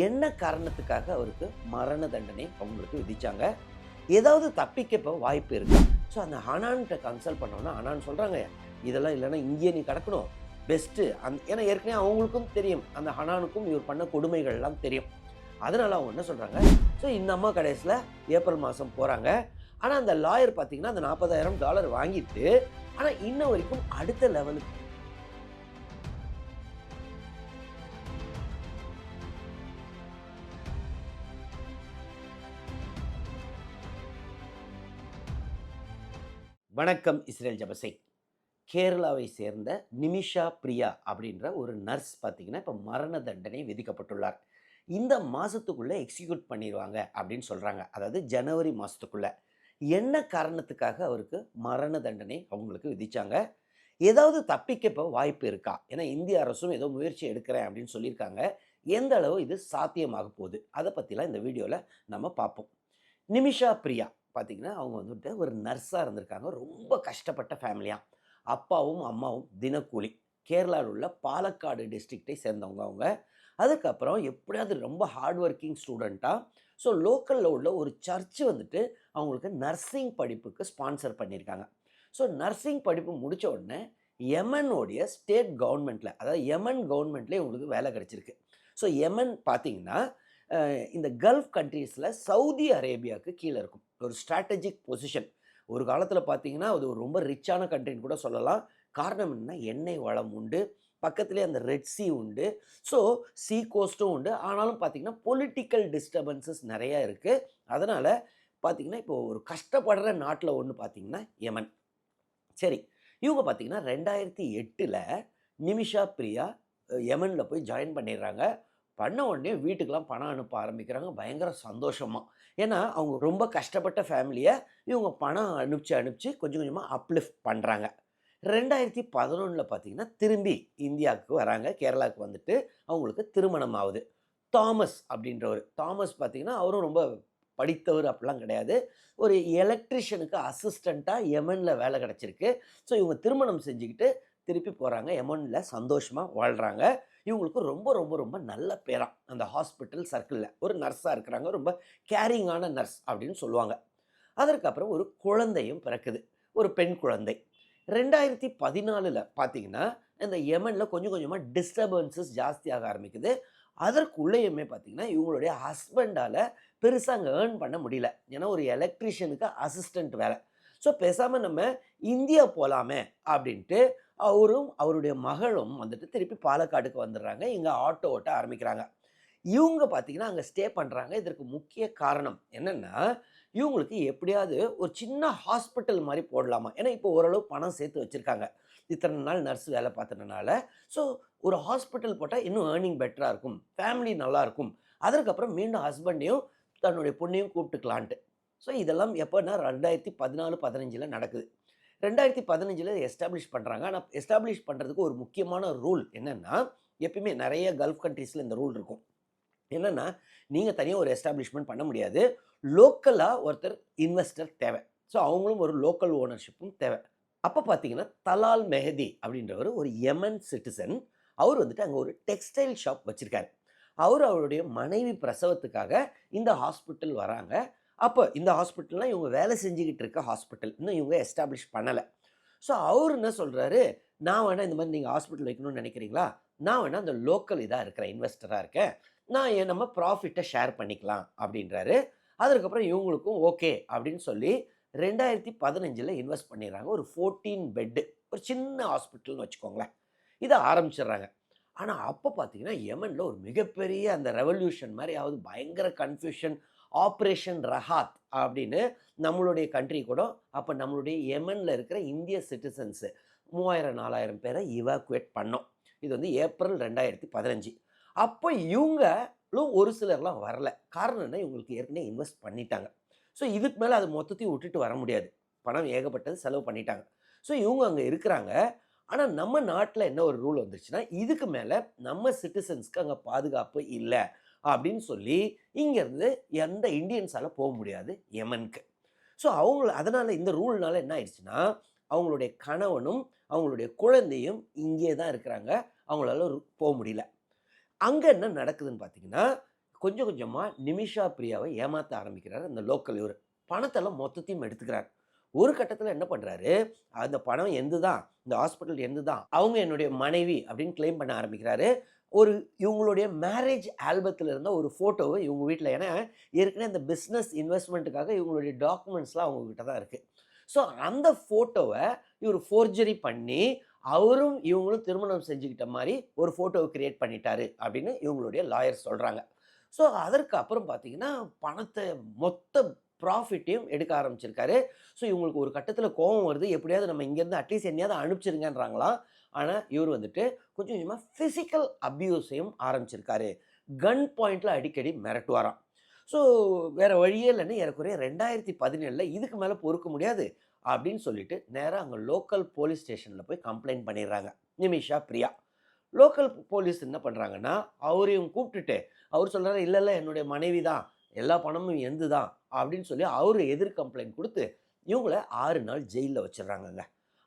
என்ன காரணத்துக்காக அவருக்கு மரண தண்டனை அவங்களுக்கு விதிச்சாங்க? ஏதாவது தப்பிக்க இப்போ வாய்ப்பு இருக்கு. ஸோ அந்த ஹனான்கிட்ட கன்சல்ட் பண்ணோன்னா, ஹனான் சொல்கிறாங்க, இதெல்லாம் இல்லைன்னா இங்கேயே நீ கிடக்கணும், பெஸ்ட்டு. ஏன்னா ஏற்கனவே அவங்களுக்கும் தெரியும், அந்த ஹனானுக்கும் இவர் பண்ண கொடுமைகள்லாம் தெரியும். அதனால் அவங்க என்ன சொல்கிறாங்க, ஸோ இந்த அம்மா கடைசியில் ஏப்ரல் மாதம் போகிறாங்க. ஆனால் அந்த லாயர் பார்த்தீங்கன்னா அந்த $40,000 வாங்கிட்டு, ஆனால் இன்ன வரைக்கும் அடுத்த லெவலுக்கு வணக்கம் இஸ்ரேல் ஜபசை. கேரளாவை சேர்ந்த நிமிஷா பிரியா அப்படின்ற ஒரு நர்ஸ் பார்த்தீங்கன்னா இப்போ மரண தண்டனை விதிக்கப்பட்டுள்ளார். இந்த மாதத்துக்குள்ளே எக்ஸிக்யூட் பண்ணிடுவாங்க அப்படின்னு சொல்கிறாங்க. அதாவது ஜனவரி மாதத்துக்குள்ளே. என்ன காரணத்துக்காக அவருக்கு மரண தண்டனை அவங்களுக்கு விதித்தாங்க? ஏதாவது தப்பிக்க இப்போ வாய்ப்பு இருக்கா? ஏன்னா இந்திய அரசும் ஏதோ முயற்சி எடுக்கிறேன் அப்படின்னு சொல்லியிருக்காங்க. எந்த அளவு இது சாத்தியமாக போகுது, அதை பற்றிலாம் இந்த வீடியோவில் நம்ம பார்ப்போம். நிமிஷா பிரியா பார்த்தீங்கன்னா, அவங்க வந்துட்டு ஒரு நர்ஸாக இருந்திருக்காங்க. ரொம்ப கஷ்டப்பட்ட ஃபேமிலியாக. அப்பாவும் அம்மாவும் தினக்கூலி. கேரளாவில் உள்ள பாலக்காடு டிஸ்ட்ரிக்டை சேர்ந்தவங்க அவங்க. அதுக்கப்புறம் எப்படியாவது ரொம்ப ஹார்ட் ஒர்க்கிங் ஸ்டூடெண்ட்டாக, ஸோ லோக்கலில் உள்ள ஒரு சர்ச்சு வந்துட்டு அவங்களுக்கு நர்சிங் படிப்புக்கு ஸ்பான்சர் பண்ணியிருக்காங்க. ஸோ நர்சிங் படிப்பு முடித்த உடனே யமனோடைய ஸ்டேட் கவர்மெண்ட்டில், அதாவது யமன் கவர்மெண்ட்லேயே உங்களுக்கு வேலை கிடச்சிருக்கு. ஸோ யமன் பார்த்தீங்கன்னா இந்த கல்ஃப் கண்ட்ரீஸில் சவுதி அரேபியாவுக்கு கீழே இருக்கும். ஒரு ஸ்ட்ராட்டஜிக் பொசிஷன். ஒரு காலத்தில் பார்த்தீங்கன்னா அது ஒரு ரொம்ப ரிச்சான கண்ட்ரின்னு கூட சொல்லலாம். காரணம் என்னன்னா, எண்ணெய் வளம் உண்டு, பக்கத்துலேயே அந்த ரெட் சி உண்டு, ஸோ சீ கோஸ்ட்டும் உண்டு. ஆனாலும் பார்த்தீங்கன்னா பொலிட்டிக்கல் டிஸ்டர்பன்சஸ் நிறையா இருக்குது. அதனால் பார்த்தீங்கன்னா இப்போ ஒரு கஷ்டப்படுற நாட்டில் ஒன்று பார்த்தீங்கன்னா யமன். சரி, இவங்க பார்த்தீங்கன்னா 2008 நிமிஷா பிரியா யமனில் போய் ஜாயின் பண்ணிடுறாங்க. பண்ண உடனே வீட்டுக்கெலாம் பணம் அனுப்ப ஆரம்பிக்கிறாங்க, பயங்கர சந்தோஷமாக. ஏன்னா அவங்க ரொம்ப கஷ்டப்பட்ட ஃபேமிலியை இவங்க பணம் அனுப்பிச்சு கொஞ்சம் கொஞ்சமாக அப்லிஃப்ட் பண்ணுறாங்க. 2011 பார்த்தீங்கன்னா திரும்பி இந்தியாவுக்கு வராங்க. கேரளாவுக்கு வந்துட்டு அவங்களுக்கு திருமணம் ஆகுது. தாமஸ் அப்படின்றவர். தாமஸ் பார்த்தீங்கன்னா அவரும் ரொம்ப படித்தவர் அப்படிலாம் கிடையாது. ஒரு எலக்ட்ரிஷியனுக்கு அசிஸ்டண்ட்டாக யமனில் வேலை கிடச்சிருக்கு. ஸோ இவங்க திருமணம் செஞ்சுக்கிட்டு திருப்பி போகிறாங்க. யமனில் சந்தோஷமாக வாழ்கிறாங்க. இவங்களுக்கு ரொம்ப ரொம்ப ரொம்ப நல்ல பேராக அந்த ஹாஸ்பிட்டல் சர்க்கிளில் ஒரு நர்ஸாக இருக்கிறாங்க. ரொம்ப கேரிங்கான நர்ஸ் அப்படின்னு சொல்லுவாங்க. அதற்கப்புறம் ஒரு குழந்தையும் பிறக்குது, ஒரு பெண் குழந்தை. 2014 பார்த்தீங்கன்னா இந்த யமனில் கொஞ்சம் கொஞ்சமாக டிஸ்டர்பன்சஸ் ஜாஸ்தியாக ஆரம்பிக்குது. அதற்குள்ளேயுமே பார்த்தீங்கன்னா இவங்களுடைய ஹஸ்பண்டால் பெருசாக அங்கே ஏர்ன் பண்ண முடியல. ஏன்னா ஒரு எலக்ட்ரிஷியனுக்கு அசிஸ்டண்ட் வேலை. ஸோ பேசாமல் நம்ம இந்தியா போகலாமே அப்படின்ட்டு அவரும் அவருடைய மகளும் வந்துட்டு திருப்பி பாலக்காடுக்கு வந்துடுறாங்க. இங்கே ஆட்டோ ஓட்ட ஆரம்பிக்கிறாங்க. இவங்க பார்த்தீங்கன்னா அங்கே ஸ்டே பண்ணுறாங்க. இதற்கு முக்கிய காரணம் என்னென்னா, இவங்களுக்கு எப்படியாவது ஒரு சின்ன ஹாஸ்பிட்டல் மாதிரி போடலாமா. ஏன்னா இப்போ ஓரளவு பணம் சேர்த்து வச்சுருக்காங்க, இத்தனை நாள் நர்ஸ் வேலை பார்த்ததுனால. ஸோ ஒரு ஹாஸ்பிட்டல் போட்டால் இன்னும் ஏர்னிங் பெட்டராக இருக்கும், ஃபேமிலி நல்லாயிருக்கும். அதற்கப்புறம் மீண்டும் ஹஸ்பண்டையும் தன்னுடைய பொண்ணையும் கூப்பிட்டுக்கலான்ட்டு. ஸோ இதெல்லாம் எப்போன்னா 2014-15 நடக்குது. 2015 எஸ்டாப்ளிஷ் பண்ணுறாங்க. ஆனால் எஸ்டாப்ளிஷ் பண்ணுறதுக்கு ஒரு முக்கியமான ரூல் என்னென்னா, எப்பயுமே நிறைய கல்ஃப் கண்ட்ரீஸில் இந்த ரூல் இருக்கும். என்னென்னா, நீங்கள் தனியாக ஒரு எஸ்டாப்ளிஷ்மெண்ட் பண்ண முடியாது. லோக்கலாக ஒருத்தர் இன்வெஸ்டர் தேவை. ஸோ அவங்களும் ஒரு லோக்கல் ஓனர்ஷிப்பும் தேவை. அப்போ பார்த்தீங்கன்னா தலால் மெஹதி அப்படின்றவர் ஒரு யமன் சிட்டிசன். அவர் வந்துட்டு அங்கே ஒரு டெக்ஸ்டைல் ஷாப் வச்சுருக்காரு. அவருடைய மனைவி பிரசவத்துக்காக இந்த ஹாஸ்பிட்டல் வராங்க. அப்போ இந்த ஹாஸ்பிட்டல்லாம் இவங்க வேலை செஞ்சுக்கிட்டு இருக்க ஹாஸ்பிட்டல், இன்னும் இவங்க எஸ்டாப்ளிஷ் பண்ணலை. ஸோ அவர் என்ன சொல்கிறாரு, நான் வேணால் இந்த மாதிரி நீங்கள் ஹாஸ்பிட்டல் வைக்கணும்னு நினைக்கிறீங்களா, நான் வேணால் அந்த லோக்கல் இதாக இருக்கிறேன், இன்வெஸ்டராக இருக்கேன், நான் நம்ம ப்ராஃபிட்டை ஷேர் பண்ணிக்கலாம் அப்படின்றாரு. அதுக்கப்புறம் இவங்களுக்கும் ஓகே அப்படின்னு சொல்லி 2015 இன்வெஸ்ட் பண்ணிடுறாங்க. ஒரு 14 பெட்டு ஒரு சின்ன ஹாஸ்பிட்டல்னு வச்சுக்கோங்களேன், இதை ஆரம்பிச்சிடுறாங்க. ஆனால் அப்போ பார்த்தீங்கன்னா யமனில் ஒரு மிகப்பெரிய அந்த ரெவல்யூஷன் மாதிரி ஆகுது. பயங்கர கன்ஃபியூஷன். ஆப்ரேஷன் ரஹாத் அப்படின்னு நம்மளுடைய கண்ட்ரி கூட அப்போ நம்மளுடைய யமனில் இருக்கிற இந்திய சிட்டிசன்ஸு 3000-4000 பேரை இவாக்குவேட் பண்ணோம். இது வந்து ஏப்ரல் 2015. அப்போ இவங்களும் ஒரு சிலர்லாம் வரல. காரணம் என்ன, இவங்களுக்கு ஏற்கனவே இன்வெஸ்ட் பண்ணிட்டாங்க. ஸோ இதுக்கு மேலே அது மொத்தத்தையும் விட்டுட்டு வர முடியாது, பணம் ஏகப்பட்டது செலவு பண்ணிட்டாங்க. ஸோ இவங்க அங்கே இருக்கிறாங்க. ஆனால் நம்ம நாட்டில் என்ன ஒரு ரூல் வந்துருச்சுன்னா, இதுக்கு மேலே நம்ம சிட்டிசன்ஸ்க்கு அங்கே பாதுகாப்பு இல்லை அப்படின்னு சொல்லி இங்கேருந்து எந்த இந்தியன்ஸால் போக முடியாது யமனுக்கு. ஸோ அதனால் இந்த ரூல்னால என்ன ஆயிடுச்சுன்னா, அவங்களுடைய கணவனும் அவங்களுடைய குழந்தையும் இங்கே தான் இருக்கிறாங்க. அவங்களால போக முடியல. அங்கே என்ன நடக்குதுன்னு பார்த்தீங்கன்னா, கொஞ்சம் கொஞ்சமா நிமிஷா பிரியாவை ஏமாத்த ஆரம்பிக்கிறாரு அந்த லோக்கல் இவரு. பணத்தெல்லாம் மொத்தத்தையும் எடுத்துக்கிறாரு. ஒரு கட்டத்தில என்ன பண்றாரு, அந்த பணம் என்து தான், இந்த ஹாஸ்பிட்டல் என்து தான். அவங்க என்னுடைய மனைவி அப்படின்னு கிளைம் பண்ண ஆரம்பிக்கிறாரு. ஒரு இவங்களுடைய மேரேஜ் ஆல்பத்தில இருந்த ஒரு ஃபோட்டோவ இவங்க வீட்ல ஏன்னா ஏற்கனவே அந்த பிசினஸ் இன்வெஸ்ட்மென்ட்டுக்காக இவங்களுடைய டாக்குமெண்ட்ஸ்லாம் அவங்க கிட்ட தான் இருக்கு. ஸோ அந்த ஃபோட்டோவ இவரு ஃபோர்ஜரி பண்ணி, அவரும் இவங்களும் திருமணம் செஞ்சுக்கிட்ட மாரி ஒரு ஃபோட்டோவ கிரியேட் பண்ணிட்டாரு அப்படின்னு இவங்களுடைய லாயர் சொல்றாங்க. ஸோ அதற்கு அப்புறம் பார்த்தீங்கன்னா, பணத்த மொத்த ப்ராஃபிட்டையும் எடுக்க ஆரம்பிச்சிருக்காரு. ஸோ இவங்களுக்கு ஒரு கட்டத்தில கோவம் வருது. எப்படியாவது நம்ம இங்கேருந்து அட்லீஸ்ட் என்னையாவது அனுப்பிச்சிருங்கன்றாங்களாம். ஆனா, இவரு வந்துட்டு கொஞ்சம் கொஞ்சமா பிசிக்கல் அப்யூஸையும் ஆரம்பிச்சிருக்காரு. கன் பாயிண்ட்ல அடிக்கடி மிரட்டுவாராம். ஸோ வேற வழியே இல்லன்னு ஏறக்குறைய 2017ல இதுக்கு மேல பொறுக்க முடியாது அப்படின்னு சொல்லிட்டு, நேரா அங்க லோக்கல் போலீஸ் ஸ்டேஷன்ல போய் கம்ப்ளைண்ட் பண்ணிடுறாங்க. நிமிஷா பிரியா. லோக்கல் போலீஸ் என்ன பண்றாங்கன்னா, அவரையும் கூப்பிட்டுட்டு, அவர் சொல்றாரு, "இல்ல, இல்ல என்னுடைய மனைவி தான். எல்லா பணமும் என்து தான்." அப்படின்னு சொல்லி அவரு எதிர் கம்ப்ளைண்ட் குடுத்து, இவங்கள 6 நாள் ஜெயில்ல வச்சுடுறாங்கங்க.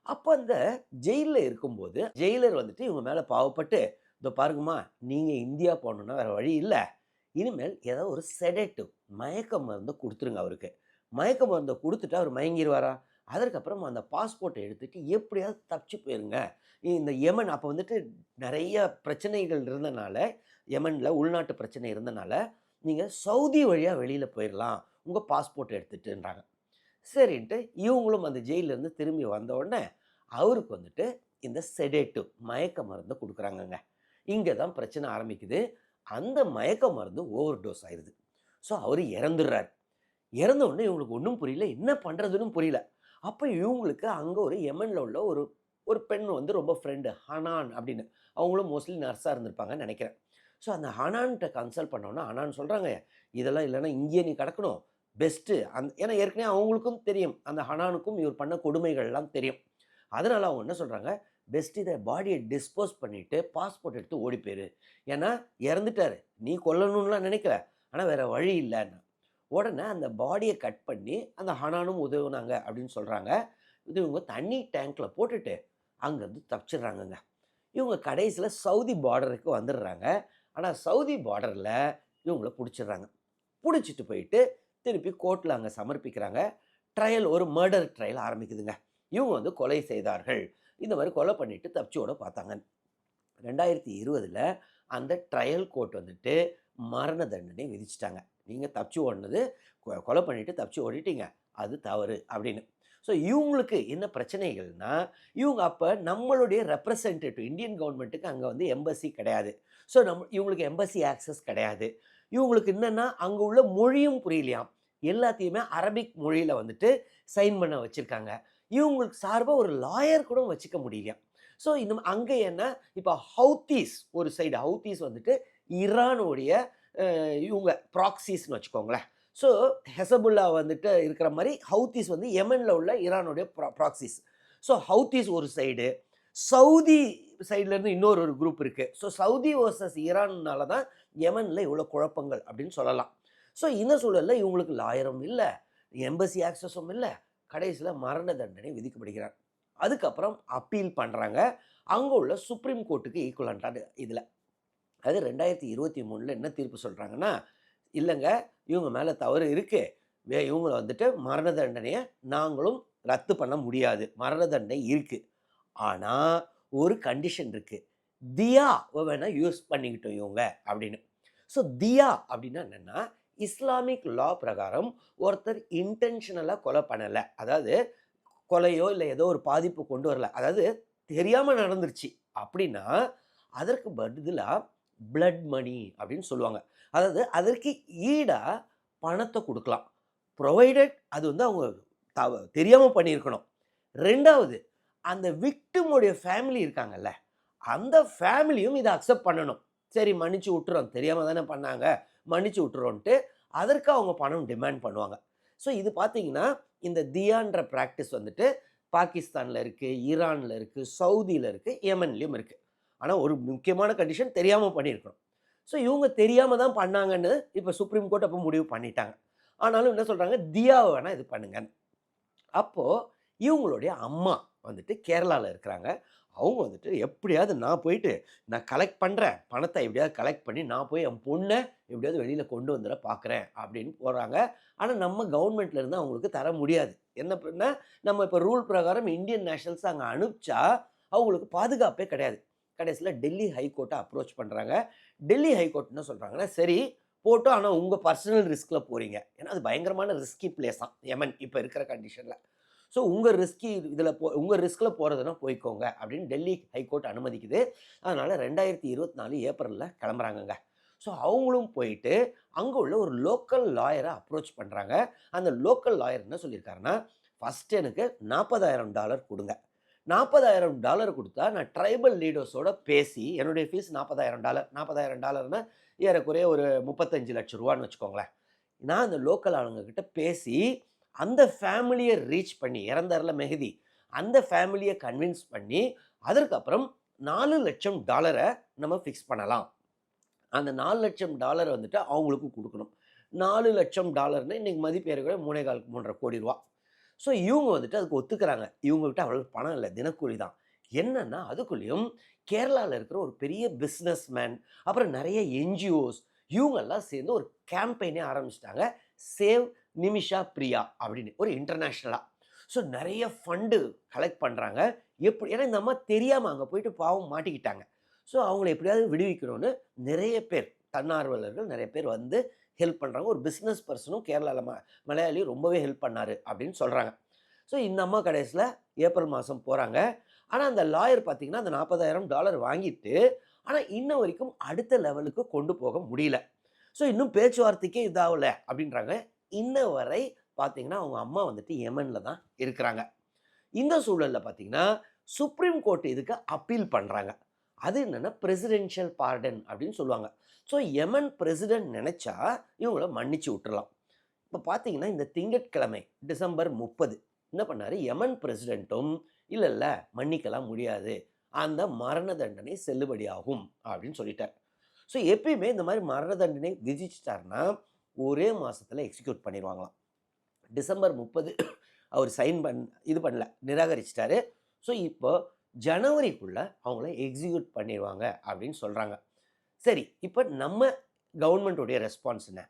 அப்ப அந்த ஜெயில்ல இருக்கும்போது, ஜெயிலர் வந்துட்டு இவங்க மேல பாவப்பட்டு, "இதோ பாருங்கம்மா, நீங்க இந்தியா போணும்னா வேற வழி இல்ல. இனிமேல் ஏதோ ஒரு செடேட்டிவ் மயக்க மருந்து குடுத்துருங்க அவருக்கு. மயக்க மருந்த குடுத்துட்டா அவரு மயங்கிருவாரா? அதற்கப்புறம் அந்த பாஸ்போர்ட்ட எடுத்துட்டு எப்படியாவது தப்பிச்சு போயிருங்க. இந்த யமன் அப்ப வந்துட்டு நெறைய பிரச்சனைகள் இருந்தனால, யமன்ல உள்நாட்டு பிரச்சனை இருந்தனால, நீங்க சவுதி வழியா வெளியில போயிரலாம். உங்க பாஸ்போர்ட் எடுத்துட்டுன்றாங்க. சரின்ட்டு இவங்களும் அந்த ஜெயில்லேருந்து திரும்பி வந்த உடனே, அவருக்கு வந்துட்டு இந்த செடேட்டிவ் மயக்க மருந்த குடுக்குறாங்கங்க. இங்க தான் பிரச்சனை ஆரம்பிக்குது. அந்த மயக்க மருந்து ஓவர் டோஸ் ஆயிருது. ஸோ அவரு இறந்துர்றாரு. இறந்த உடனே இவங்களுக்கு ஒண்ணும் புரியல. என்ன பண்றதுன்னு புரியல. அப்ப இவங்களுக்கு அங்க ஒரு யெமன்ல உள்ள ஒரு ஒரு பெண் வந்து ரொம்ப ஃப்ரெண்டு ஹனான் அப்படின்னு. அவங்களும் மோஸ்ட்லி நர்ஸா இருந்திருப்பாங்கன்னு நெனைக்கிறேன். ஸோ அந்த ஹனான்ட்ட கன்சல்ட் பண்ணோனே, ஹனான் சொல்றாங்க, "இதெல்லாம் இல்லன்னா இங்கேயே நீ கிடக்கணும். பெஸ்ட்டு." ஏன்னா ஏற்கனவே அவங்களுக்கும் தெரியும். அந்த ஹனானுக்கும் இவர் பண்ண கொடுமைகள்லாம் தெரியும். அதனால அவங்க என்ன சொல்றாங்க, "பெஸ்ட் இத பாடிய டிஸ்போஸ் பண்ணிட்டு, பாஸ்போர்ட் எடுத்து ஓடி போயிரு. ஏன்னா இறந்துட்டாரு. நீ கொல்லணும்லாம் நினைக்கல. ஆனா வேற வழி இல்லன்னா." உடனே அந்த பாடிய கட் பண்ணி, அந்த ஹனானும் உதவுனாங்க அப்படின்னு சொல்றாங்க. இது இவங்க தண்ணி டேங்க்ல போட்டுட்டு, அங்கருந்து தப்பிச்சிடுறாங்கங்க. இவங்க கடைசியில சவுதி பார்டருக்கு வந்துடுறாங்க. ஆனா சவுதி பார்டர்ல இவங்கள புடிச்சிடுறாங்க. புடிச்சிட்டு போயிட்டு, திருப்பி கோர்ட்ல அங்க சமர்ப்பிக்கிறாங்க. ட்ரையல் ஒரு மர்டர் ட்ரையல் ஆரம்பிக்குதுங்க. இவங்க வந்து கொலை செய்தார்கள். இந்த மாரி கொலை பண்ணிட்டு தப்பிச்சு ஓட பார்த்தாங்க. 2020ல அந்த ட்ரையல் கோர்ட் வந்துட்டு மரண தண்டனை விதிச்சுட்டாங்க. நீங்க தப்பிச்சு ஓடுனது கொலை பண்ணிட்டு தப்பிச்சு ஓடிட்டீங்க. அது தவறு அப்படின்னு. ஸோ இவங்களுக்கு என்ன பிரச்சனைகள்னா, இவங்க அப்ப நம்மளுடைய ரெப்ரசன்டேட்டிவ் இந்தியன் கவர்ன்மென்ட்க்கு அங்க வந்து எம்பசி கிடையாது. ஸோ இவங்களுக்கு எம்பசி ஆக்சஸ் கிடையாது. இவங்களுக்கு என்னன்னா, அங்க உள்ள மொழியும் புரியலையாம். எல்லாத்தையுமே அரபிக் மொழியில வந்துட்டு சைன் பண்ண வச்சிருக்காங்க. இவங்களுக்கு சார்பா ஒரு லாயர் கூட வச்சுக்க முடியலையாம். ஸோ இந்த அங்க என்ன, இப்ப ஹவுத்தீஸ் ஒரு சைடு ஹவுத்தீஸ் வந்துட்டு ஈரானுடைய இவங்க ப்ராக்ஸிஸ்ன்னு வச்சுக்கோங்களேன். ஸோ ஹெசபுல்லா வந்துட்டு இருக்கிற மாரி ஹவுத்தீஸ் வந்து யெமன்ல உள்ள ஈரானுடைய ப்ராக்ஸிஸ். ஸோ ஹவுத்தீஸ் ஒரு சைடு, சவுதி சைட்லேருந்து இன்னொரு ஒரு குரூப் இருக்கு. ஸோ சவுதி வெர்சஸ் ஈரான்னால தான் யெமன்ல இவ்வளோ குழப்பங்கள் அப்படின்னு சொல்லலாம். ஸோ இந்த சூழல்ல இவங்களுக்கு லாயரும் இல்ல, எம்பசி ஆக்சஸும் இல்ல. கடைசியில மரண தண்டனை விதிக்கப்படுகிறார். அதுக்கப்புறம் அப்பீல் பண்றாங்க. அங்க உள்ள சுப்ரீம் கோர்ட்டுக்கு ஈக்குவலன்ட்டான இதுல. அது 2023ல என்ன தீர்ப்பு சொல்றாங்கன்னா, இல்லங்க இவங்க மேல தவறு இருக்கு. இவங்கள வந்துட்டு மரண தண்டனைய நாங்களும் ரத்து பண்ண முடியாது. மரண தண்டனை இருக்கு. ஆனா, ஒரு கண்டிஷன் இருக்கு. தியா வேணா யூஸ் பண்ணிக்கிட்டும் இவங்க அப்படின்னு. ஸோ தியா அப்படின்னா என்னன்னா, இஸ்லாமிக் லா பிரகாரம் ஒருத்தர் இன்டென்ஷனலா கொலை பண்ணல. அதாவது கொலையோ இல்ல ஏதோ ஒரு பாதிப்பு கொண்டு வரல. அதாவது தெரியாம நடந்துருச்சு அப்படின்னா, அதற்கு பதிலா பிளட் மனி அப்படின்னு சொல்லுவாங்க. அதாவது அதற்கு ஈடா பணத்த குடுக்கலாம். புரொவைடட் அது வந்து அவங்க தெரியாம பண்ணியிருக்கணும். 2வது அந்த விக்டிம் உடைய ஃபேமிலி இருக்காங்கல்ல, அந்த ஃபேமிலியும் இத அக்செப்ட் பண்ணணும். சரி மன்னிச்சு விட்டுறோம். தெரியாம தானே பண்ணாங்க. மன்னிச்சு விட்டுறோன்ட்டு, அதற்கு அவங்க பணம் டிமாண்ட் பண்ணுவாங்க. ஸோ இது பார்த்தீங்கன்னா, இந்த தியான்ற பிராக்டிஸ் வந்துட்டு பாகிஸ்தான்ல இருக்கு, ஈரான்ல இருக்கு, சவுதியில இருக்கு, யெமன்லயும் இருக்கு. ஆனா ஒரு முக்கியமான கண்டிஷன் தெரியாம பண்ணியிருக்கணும். ஸோ இவங்க தெரியாம தான் பண்ணாங்கன்னு இப்ப சுப்ரீம் கோர்ட் அப்ப முடிவு பண்ணிட்டாங்க. ஆனாலும் என்ன சொல்றாங்க, தியாவ வேணா இது பண்ணுங்கன்னு. அப்போ இவங்களுடைய அம்மா வந்துட்டு கேரளால இருக்கிறாங்க. அவங்க வந்துட்டு எப்படியாவது நான் போயிட்டு நான் கலெக்ட் பண்ணுறேன், பணத்தை எப்படியாவது கலெக்ட் பண்ணி நான் போய் என் பொண்ணை எப்படியாவது வெளியில் கொண்டு வந்துட பார்க்குறேன் அப்படின்னு போகிறாங்க. ஆனால் நம்ம கவர்மெண்ட்ல இருந்து அவங்களுக்கு தர முடியாது. என்ன பண்ணா நம்ம இப்போ ரூல் பிரகாரம் இந்தியன் நேஷனல்ஸ் அங்கே அனுப்பிச்சா அவங்களுக்கு பாதுகாப்பே கிடையாது. கடைசியில் டெல்லி ஹைகோர்ட்டை அப்ரோச் பண்ணுறாங்க. டெல்லி ஹைகோர்ட் என்ன சொல்கிறாங்கன்னா, சரி போட்டோம், ஆனால் உங்கள் பர்சனல் ரிஸ்கில் போகிறீங்க. ஏன்னா அது பயங்கரமான ரிஸ்கி பிளேஸ் தான் யமன் இப்போ இருக்கிற கண்டிஷனில். ஸோ உங்கள் உங்கள் ரிஸ்கில் போகிறதுனா போய்க்கோங்க அப்படின்னு டெல்லி ஹைகோர்ட் அனுமதிக்குது. அதனால் 2024 ஏப்ரலில் கிளம்புறாங்கங்க. ஸோ அவங்களும் போயிட்டு அங்கே உள்ள ஒரு லோக்கல் லாயரை அப்ரோச் பண்ணுறாங்க. அந்த லோக்கல் லாயர் என்ன சொல்லியிருக்காருன்னா, ஃபஸ்ட்டு எனக்கு $40,000 கொடுங்க. $40,000 கொடுத்தா நான் ட்ரைபல் லீடர்ஸோட பேசி என்னுடைய ஃபீஸ் $40,000. $40,000னா ஏறக்குறைய ஒரு 35 லட்சம் ரூபான்னு வச்சுக்கோங்களேன். நான் அந்த லோக்கல் ஆளுங்கக்கிட்ட பேசி அந்த ஃபேமிலியை ரீச் பண்ணி, இறந்தார்ல மெஹதி, அந்த ஃபேமிலியை கன்வின்ஸ் பண்ணி அதற்கப்புறம் $4,00,000 நம்ம ஃபிக்ஸ் பண்ணலாம். அந்த $4,00,000 வந்துட்டு அவங்களுக்கு கொடுக்கணும். $4,00,000 இன்னைக்கு மதிப்பு ஏறக்குறைய 3,4 3,50 கோடி ரூபா. ஸோ இவங்க வந்துட்டு அதுக்கு ஒத்துக்கிறாங்க. இவங்ககிட்ட அவ்வளவு பணம் இல்லை, தினக்கூலி தான். என்னன்னா அதுக்குள்ளேயும் கேரளாவில் இருக்கிற ஒரு பெரிய பிஸ்னஸ் மேன், அப்புறம் நிறைய என்ஜிஓஸ், இவங்கெல்லாம் சேர்ந்து ஒரு கேம்பெயினே ஆரம்பிச்சிட்டாங்க. சேவ் நிமிஷா பிரியா அப்படின்னு ஒரு இன்டர்நேஷ்னலாக. ஸோ நிறைய ஃபண்டு கலெக்ட் பண்ணுறாங்க. எப்படி, ஏன்னா இந்த அம்மா தெரியாமல் அங்கே போயிட்டு பாவம் மாட்டிக்கிட்டாங்க. ஸோ அவங்கள எப்படியாவது விடுவிக்கணும்னு நிறைய பேர் தன்னார்வலர்கள் நிறைய பேர் வந்து ஹெல்ப் பண்ணுறாங்க. ஒரு பிஸ்னஸ் பர்சனும் கேரளாவில் மலையாளி ரொம்பவே ஹெல்ப் பண்ணார் அப்படின்னு சொல்கிறாங்க. ஸோ இந்த அம்மா கடைசியில் ஏப்ரல் மாதம் போகிறாங்க. ஆனால் அந்த லாயர் பார்த்தீங்கன்னா அந்த $40,000 வாங்கிட்டு, ஆனால் இன்ன வரைக்கும் அடுத்த லெவலுக்கு கொண்டு போக முடியல. ஸோ இன்னும் பேச்சுவார்த்தைக்கே இதாகல அப்படின்றாங்க. இன்ன வரை பார்த்தீங்கன்னா அவங்க அம்மா வந்துட்டு யெமனில் தான் இருக்கிறாங்க. இந்த சூழலில் பார்த்தீங்கன்னா சுப்ரீம் கோர்ட் இதுக்கு அப்பீல் பண்ணுறாங்க. அது என்னென்னா பிரசிடென்ஷியல் பார்டன் அப்படின்னு சொல்லுவாங்க. ஸோ யெமன் பிரசிடென்ட் நினச்சா இவங்கள மன்னிச்சு விட்டுறலாம். இப்போ பார்த்தீங்கன்னா இந்த திங்கட்கிழமை டிசம்பர் 30 என்ன பண்ணார், யெமன் பிரசிடென்ட்டும் இல்லை இல்லை மன்னிக்கலாம் முடியாது, அந்த மரண தண்டனை செல்லுபடியாகும் அப்படின்னு சொல்லிட்டார். ஸோ எப்பயுமே இந்த மாதிரி மரண தண்டனை விதிச்சிட்டாருன்னா ஒரே மாதத்தில் எக்ஸிக்யூட் பண்ணிடுவாங்களாம். டிசம்பர் 30 அவர் இது பண்ணல, நிராகரிச்சிட்டாரு. ஸோ இப்போ ஜனவரிக்குள்ளே அவங்கள எக்ஸிக்யூட் பண்ணிடுவாங்க அப்படின்னு சொல்கிறாங்க. சரி, இப்போ நம்ம கவர்மெண்ட்டுடைய ரெஸ்பான்ஸ் என்ன?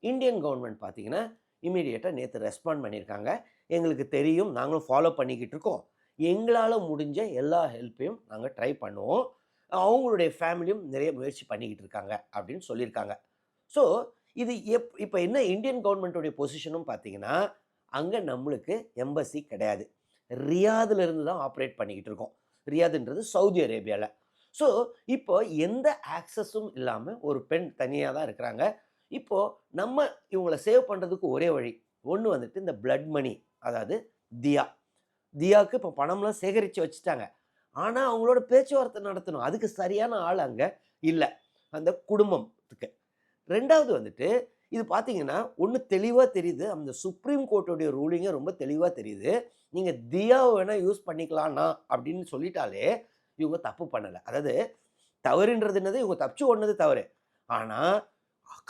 இந்தியன் கவர்மெண்ட் பார்த்தீங்கன்னா இமீடியட்டாக நேற்று ரெஸ்பாண்ட் பண்ணியிருக்காங்க. எங்களுக்கு தெரியும், நாங்களும் ஃபாலோ பண்ணிக்கிட்டு இருக்கோம், எங்களால் முடிஞ்ச எல்லா ஹெல்ப்பையும் நாங்கள் ட்ரை பண்ணுவோம், அவங்களுடைய ஃபேமிலியும் நிறைய முயற்சி பண்ணிக்கிட்டு இருக்காங்க அப்படின்னு சொல்லியிருக்காங்க. ஸோ இது இப்போ என்ன இந்தியன் கவர்மெண்ட்டுடைய பொசிஷனும் பார்த்தீங்கன்னா, அங்கே நம்மளுக்கு எம்பசி கிடையாது. ரியாதில் இருந்து தான் ஆப்ரேட் பண்ணிக்கிட்டு இருக்கோம். ரியாதுன்றது சவுதி அரேபியாவில். ஸோ இப்போ எந்த ஆக்சஸும் இல்லாமல் ஒரு பெண் தனியாக தான் இருக்கிறாங்க. இப்போது நம்ம இவங்களை சேவ் பண்ணுறதுக்கு ஒரே வழி, ஒன்று வந்துட்டு இந்த பிளட் மணி, அதாவது தியாவுக்கு இப்போ பணம்லாம் சேகரித்து வச்சுட்டாங்க. ஆனால் அவங்களோட பேச்சுவார்த்தை நடத்தணும், அதுக்கு சரியான ஆள் அங்கே இல்லை அந்த குடும்பத்துக்கு. ரெண்டாவது வந்துட்டு இது பார்த்தீங்கன்னா ஒன்று தெளிவாக தெரியுது, அந்த சுப்ரீம் கோர்ட்டுடைய ரூலிங்கே ரொம்ப தெளிவாக தெரியுது. நீங்கள் தியாவை வேணால் யூஸ் பண்ணிக்கலாம்னா அப்படின்னு சொல்லிட்டாலே இவங்க தப்பு பண்ணலை. அதாவது தவறுன்றது என்னது, இவங்க தப்பிச்சு ஓடுனது தவறு. ஆனால்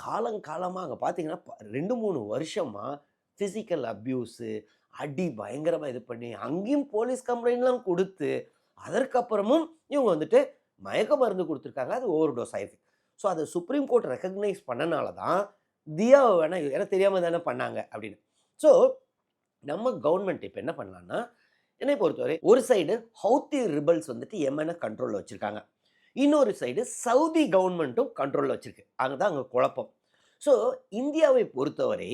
காலங்காலமாக அங்கே பார்த்தீங்கன்னா 2-3 வருஷமாக ஃபிசிக்கல் அப்யூஸு, அடி பயங்கரமாக இது பண்ணி அங்கேயும் போலீஸ் கம்ப்ளைண்ட்லாம் கொடுத்து அதற்கப்புறமும் இவங்க வந்துட்டு மயக்க மருந்து கொடுத்துருக்காங்க, அது ஓவர் டோஸ் ஆயிருக்கு. ஸோ அதை சுப்ரீம் கோர்ட் ரெக்கக்னைஸ் பண்ணனால தான் தியாவை வேணால், ஏன்னா தெரியாமல் தானே பண்ணாங்க அப்படின்னு. ஸோ நம்ம கவர்மெண்ட் இப்போ என்ன பண்ணலான்னா, என்னை பொறுத்தவரை ஒரு சைடு ஹவுத்தி ரிபல்ஸ் வந்துட்டு யெமனை கண்ட்ரோலில் வச்சுருக்காங்க, இன்னொரு சைடு சவுதி கவர்மெண்ட்டும் கண்ட்ரோலில் வச்சுருக்கு. அங்கே தான் அங்கே குழப்பம். ஸோ இந்தியாவை பொறுத்தவரை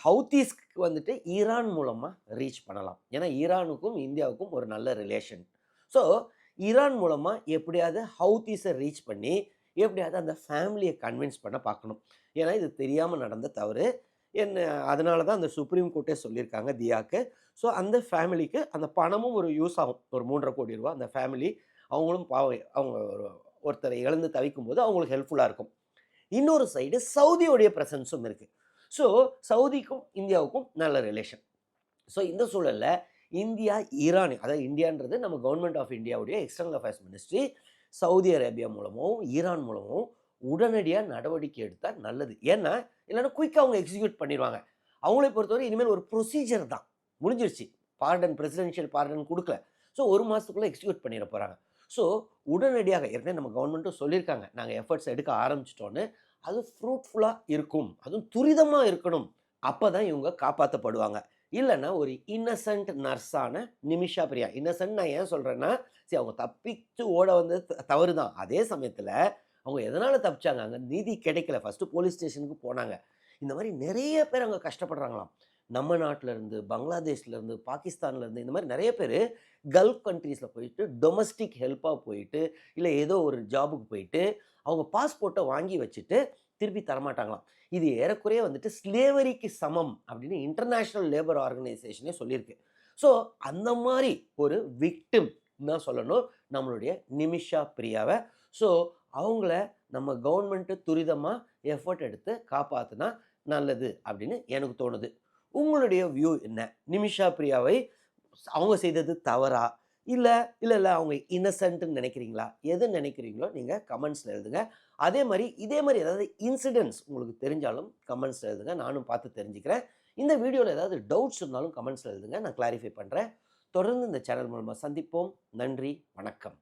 ஹவுத்தீஸ்க்கு வந்துட்டு ஈரான் மூலமாக ரீச் பண்ணலாம். ஏன்னா ஈரானுக்கும் இந்தியாவுக்கும் ஒரு நல்ல ரிலேஷன். ஸோ ஈரான் மூலமாக எப்படியாவது ஹவுத்தீஸை ரீச் பண்ணி எப்படியாவது அந்த ஃபேமிலியை கன்வின்ஸ் பண்ண பார்க்கணும். ஏன்னா இது தெரியாமல் நடந்த தவறு என்ன, அதனால தான் அந்த சுப்ரீம் கோர்ட்டே சொல்லியிருக்காங்க தியாக்கு. ஸோ அந்த ஃபேமிலிக்கு அந்த பணமும் ஒரு யூஸ் ஆகும், ஒரு 3,50 கோடி ரூபா. அந்த ஃபேமிலி அவங்களும் பாவம், அவங்க ஒருத்தரை இழந்து தவிக்கும் போது அவங்களுக்கு ஹெல்ப்ஃபுல்லாக இருக்கும். இன்னொரு சைடு சவுதியோடைய ப்ரெசன்ஸும் இருக்குது. ஸோ சவுதிக்கும் இந்தியாவுக்கும் நல்ல ரிலேஷன். ஸோ இந்த சூழலில் இந்தியா ஈரான், அதாவது இந்தியான்றது நம்ம கவர்மெண்ட் ஆஃப் இந்தியாவுடைய external affairs ministry Saudi Arabia மூலமும் ஈரான் மூலமும் உடனடியாக நடவடிக்கை எடுத்தால் நல்லது. ஏன்னா இல்லைன்னா குயிக்காக அவங்க எக்ஸிக்யூட் பண்ணிடுவாங்க. அவங்களை பொறுத்தவரை இனிமேல் ஒரு ப்ரொசீஜர் தான், முடிஞ்சிருச்சு. பிரசிடென்ஷியல் பார்டன் கொடுக்கல. ஸோ 1 மாதத்துக்குள்ளே எக்ஸிக்யூட் பண்ணிட போகிறாங்க. ஸோ உடனடியாக ஏற்கனவே நம்ம கவர்மெண்ட்டும் சொல்லியிருக்காங்க, நாங்கள் எஃபர்ட்ஸ் எடுக்க ஆரம்பிச்சிட்டோன்னு. அது ஃப்ரூட்ஃபுல்லாக இருக்கும், அதுவும் துரிதமாக இருக்கணும். அப்போ தான் இவங்க காப்பாற்றப்படுவாங்க. இல்லைன்னா ஒரு இன்னசென்ட் நர்ஸான நிமிஷா பிரியா, இன்னசென்ட் நான் ஏன் சொல்கிறேன்னா, சரி அவங்க தப்பிச்சு ஓட வந்தது தவறு தான். அதே சமயத்தில் அவங்க எதனால் தப்பிச்சாங்க, அங்கே நீதி கிடைக்கல. ஃபஸ்ட்டு போலீஸ் ஸ்டேஷனுக்கு போனாங்க. இந்த மாதிரி நிறைய பேர் அங்கே கஷ்டப்படுறாங்களாம். நம்ம நாட்டிலேருந்து, பங்களாதேஷ்லேருந்து, பாகிஸ்தான்லேருந்து இந்த மாதிரி நிறைய பேர் கல்ஃப் கண்ட்ரீஸில் போயிட்டு டொமஸ்டிக் ஹெல்ப்பாக போயிட்டு, இல்லை ஏதோ ஒரு ஜாபுக்கு போயிட்டு அவங்க பாஸ்போர்ட்டை வாங்கி வச்சுட்டு திருப்பி தரமாட்டாங்களாம். இது ஏறக்குறைய வந்துட்டு ஸ்லேவரிக்கு சமம் அப்படின்னு இன்டர்நேஷ்னல் லேபர் ஆர்கனைசேஷனே சொல்லியிருக்கு. ஸோ அந்த மாதிரி ஒரு விக்டிம் தான் சொல்லணும் நம்மளுடைய நிமிஷா பிரியாவை. ஸோ அவங்கள நம்ம கவர்மெண்ட்டு துரிதமாக எஃபர்ட் எடுத்து காப்பாற்றினா நல்லது அப்படின்னு எனக்கு தோணுது. உங்களுடைய வியூ என்ன? நிமிஷா பிரியாவை அவங்க செய்தது தவறா? இல்ல அவங்க இன்னசென்ட்ன்னு நினைக்கிறீங்களா? எது நினைக்கிறீங்களோ நீங்க கமெண்ட்ஸ்ல எழுதுங்க. இதே மாரி ஏதாவது இன்சிடென்ட்ஸ் உங்களுக்கு தெரிஞ்சாலும் கமெண்ட்ஸ்ல எழுதுங்க. நானும் பார்த்து தெரிஞ்சுக்கிறேன். இந்த வீடியோல ஏதாவது டவுட்ஸ் இருந்தாலும் கமெண்ட்ஸ்ல எழுதுங்க. நான் கிளாரிஃபை பண்றேன். தொடர்ந்து இந்த சேனல் மூலமா சந்திப்போம். நன்றி, வணக்கம்.